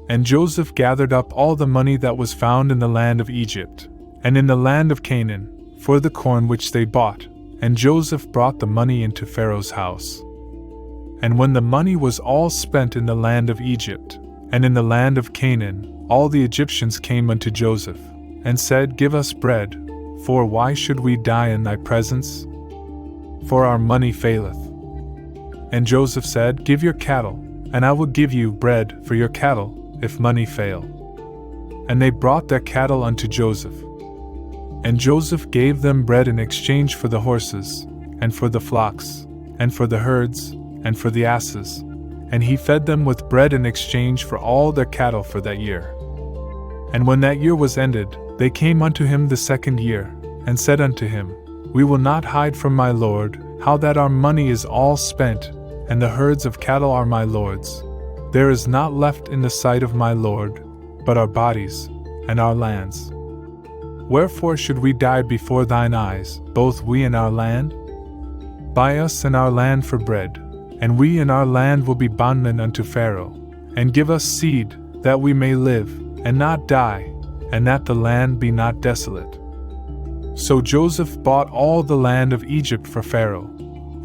And Joseph gathered up all the money that was found in the land of Egypt, and in the land of Canaan, for the corn which they bought, and Joseph brought the money into Pharaoh's house. And when the money was all spent in the land of Egypt, and in the land of Canaan, all the Egyptians came unto Joseph, and said, Give us bread, for why should we die in thy presence? For our money faileth. And Joseph said, Give your cattle, and I will give you bread for your cattle, if money fail. And they brought their cattle unto Joseph. And Joseph gave them bread in exchange for the horses, and for the flocks, and for the herds, and for the asses, and he fed them with bread in exchange for all their cattle for that year. And when that year was ended, they came unto him the second year, and said unto him, We will not hide from my lord, how that our money is all spent, and the herds of cattle are my lord's. There is not left in the sight of my lord, but our bodies, and our lands. Wherefore should we die before thine eyes, both we and our land? Buy us and our land for bread, and we and our land will be bondmen unto Pharaoh, and give us seed, that we may live, and not die, and that the land be not desolate. So Joseph bought all the land of Egypt for Pharaoh,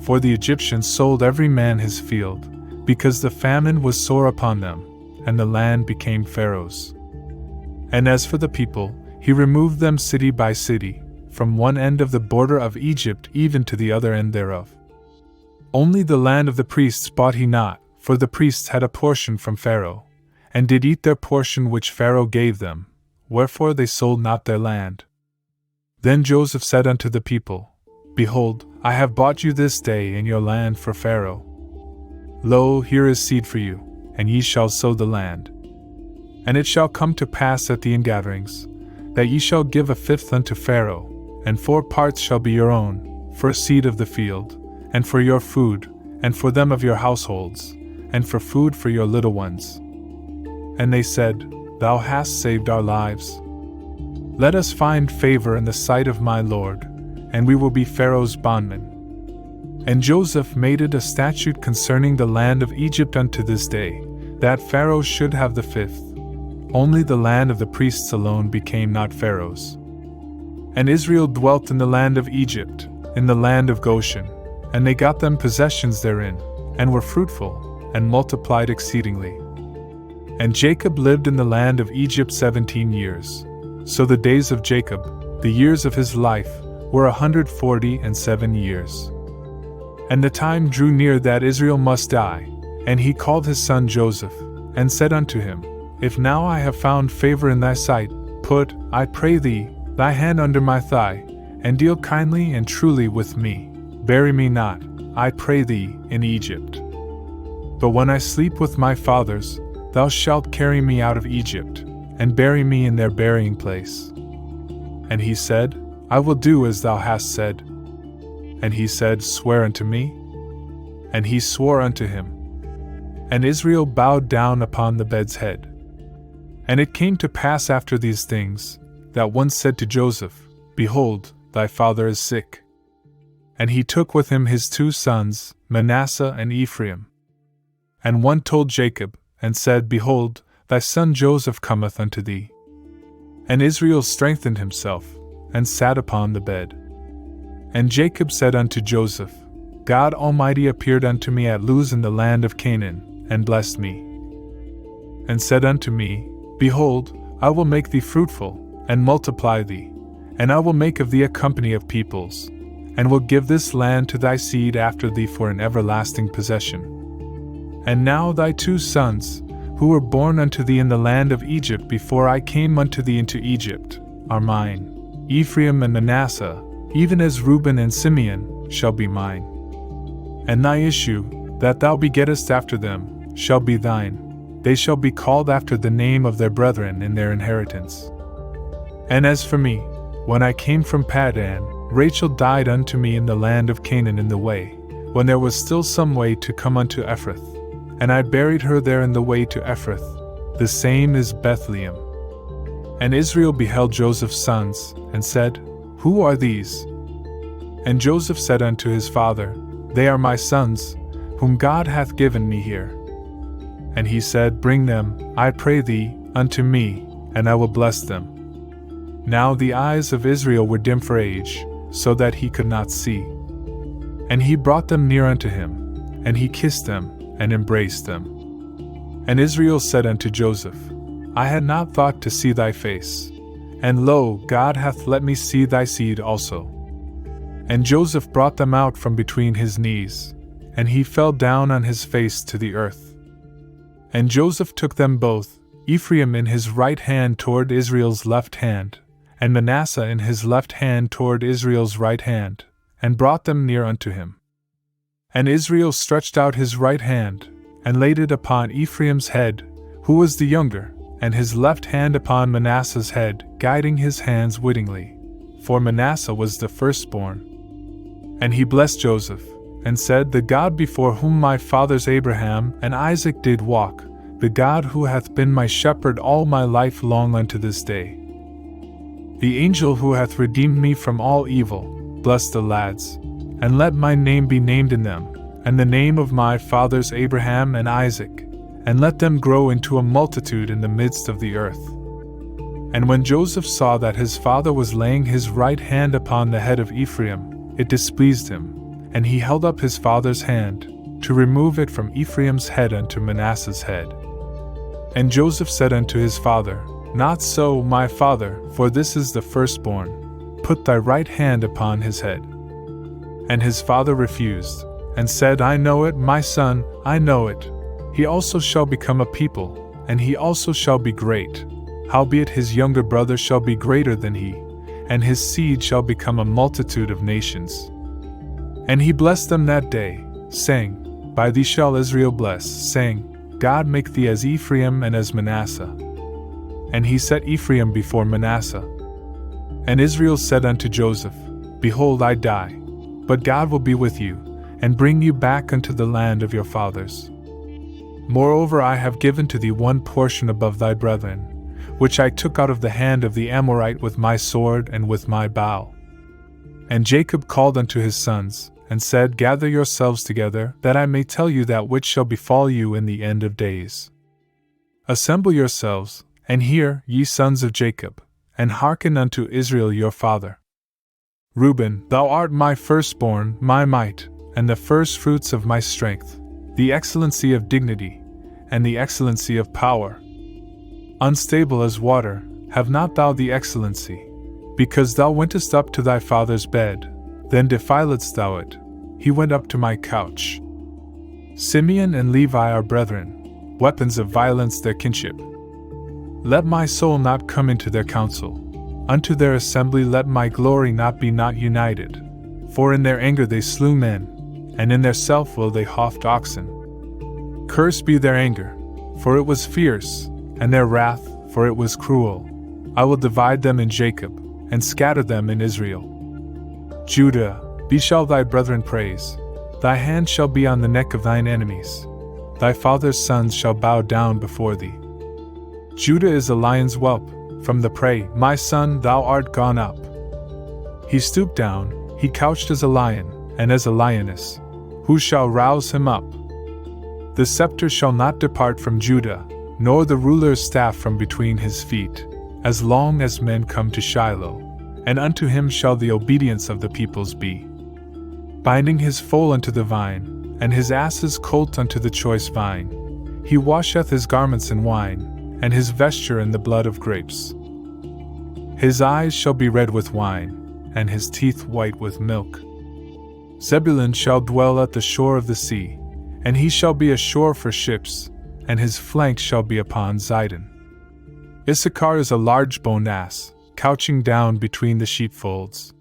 for the Egyptians sold every man his field, because the famine was sore upon them, and the land became Pharaoh's. And as for the people, he removed them city by city, from one end of the border of Egypt even to the other end thereof. Only the land of the priests bought he not, for the priests had a portion from Pharaoh, and did eat their portion which Pharaoh gave them, wherefore they sold not their land. Then Joseph said unto the people, Behold, I have bought you this day in your land for Pharaoh. Lo, here is seed for you, and ye shall sow the land. And it shall come to pass at the ingatherings, that ye shall give a fifth unto Pharaoh, and 4 parts shall be your own, for seed of the field, and for your food, and for them of your households, and for food for your little ones. And they said, Thou hast saved our lives. Let us find favor in the sight of my lord, and we will be Pharaoh's bondmen. And Joseph made it a statute concerning the land of Egypt unto this day, that Pharaoh should have the fifth. Only the land of the priests alone became not Pharaoh's. And Israel dwelt in the land of Egypt, in the land of Goshen, and they got them possessions therein, and were fruitful, and multiplied exceedingly. And Jacob lived in the land of Egypt 17 years. So the days of Jacob, the years of his life, were 147 years. And the time drew near that Israel must die, and he called his son Joseph, and said unto him, If now I have found favor in thy sight, put, I pray thee, thy hand under my thigh, and deal kindly and truly with me. Bury me not, I pray thee, in Egypt. But when I sleep with my fathers, thou shalt carry me out of Egypt, and bury me in their burying place. And he said, I will do as thou hast said. And he said, Swear unto me. And he swore unto him. And Israel bowed down upon the bed's head. And it came to pass after these things, that one said to Joseph, Behold, thy father is sick. And he took with him his 2 sons, Manasseh and Ephraim. And one told Jacob, and said, Behold, thy son Joseph cometh unto thee. And Israel strengthened himself, and sat upon the bed. And Jacob said unto Joseph, God Almighty appeared unto me at Luz in the land of Canaan, and blessed me. And said unto me, Behold, I will make thee fruitful, and multiply thee, and I will make of thee a company of peoples, and will give this land to thy seed after thee for an everlasting possession. And now thy 2 sons, who were born unto thee in the land of Egypt before I came unto thee into Egypt, are mine. Ephraim and Manasseh, even as Reuben and Simeon, shall be mine. And thy issue, that thou begettest after them, shall be thine. They shall be called after the name of their brethren in their inheritance. And as for me, when I came from Paddan, Rachel died unto me in the land of Canaan in the way, when there was still some way to come unto Ephrath. And I buried her there in the way to Ephrath, the same is Bethlehem. And Israel beheld Joseph's sons, and said, Who are these? And Joseph said unto his father, They are my sons, whom God hath given me here. And he said, Bring them, I pray thee, unto me, and I will bless them. Now the eyes of Israel were dim for age, so that he could not see. And he brought them near unto him, and he kissed them, and embraced them. And Israel said unto Joseph, I had not thought to see thy face, and lo, God hath let me see thy seed also. And Joseph brought them out from between his knees, and he fell down on his face to the earth. And Joseph took them both, Ephraim in his right hand toward Israel's left hand, and Manasseh in his left hand toward Israel's right hand, and brought them near unto him. And Israel stretched out his right hand, and laid it upon Ephraim's head, who was the younger, and his left hand upon Manasseh's head, guiding his hands wittingly, for Manasseh was the firstborn. And he blessed Joseph, and said, The God before whom my fathers Abraham and Isaac did walk, the God who hath been my shepherd all my life long unto this day, the angel who hath redeemed me from all evil, bless the lads, and let my name be named in them, and the name of my fathers Abraham and Isaac, and let them grow into a multitude in the midst of the earth. And when Joseph saw that his father was laying his right hand upon the head of Ephraim, it displeased him, and he held up his father's hand, to remove it from Ephraim's head unto Manasseh's head. And Joseph said unto his father, Not so, my father, for this is the firstborn. Put thy right hand upon his head. And his father refused, and said, I know it, my son, I know it. He also shall become a people, and he also shall be great. Howbeit his younger brother shall be greater than he, and his seed shall become a multitude of nations. And he blessed them that day, saying, By thee shall Israel bless, saying, God make thee as Ephraim and as Manasseh. And he set Ephraim before Manasseh. And Israel said unto Joseph, Behold, I die, but God will be with you, and bring you back unto the land of your fathers. Moreover, I have given to thee one portion above thy brethren, which I took out of the hand of the Amorite with my sword and with my bow. And Jacob called unto his sons, and said, Gather yourselves together, that I may tell you that which shall befall you in the end of days. Assemble yourselves, and hear, ye sons of Jacob, and hearken unto Israel your father. Reuben, thou art my firstborn, my might, and the firstfruits of my strength, the excellency of dignity, and the excellency of power. Unstable as water, have not thou the excellency, because thou wentest up to thy father's bed, then defiledst thou it. He went up to my couch. Simeon and Levi are brethren, weapons of violence their kinship. Let my soul not come into their council, unto their assembly let my glory not be not united. For in their anger they slew men, and in their self will they houghed oxen. Cursed be their anger, for it was fierce, and their wrath, for it was cruel. I will divide them in Jacob, and scatter them in Israel. Judah, thee shall thy brethren praise. Thy hand shall be on the neck of thine enemies. Thy father's sons shall bow down before thee. Judah is a lion's whelp, from the prey, my son, thou art gone up. He stooped down, he couched as a lion, and as a lioness. Who shall rouse him up? The scepter shall not depart from Judah, nor the ruler's staff from between his feet, as long as men come to Shiloh, and unto him shall the obedience of the peoples be. Binding his foal unto the vine, and his ass's colt unto the choice vine, he washeth his garments in wine, and his vesture in the blood of grapes. His eyes shall be red with wine, and his teeth white with milk. Zebulun shall dwell at the shore of the sea, and he shall be a shore for ships, and his flank shall be upon Zidon. Issachar is a large-boned ass, couching down between the sheepfolds.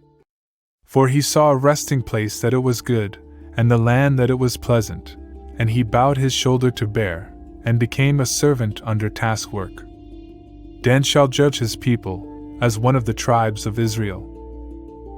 For he saw a resting place that it was good, and the land that it was pleasant, and he bowed his shoulder to bear, and became a servant under taskwork. Dan shall judge his people, as one of the tribes of Israel.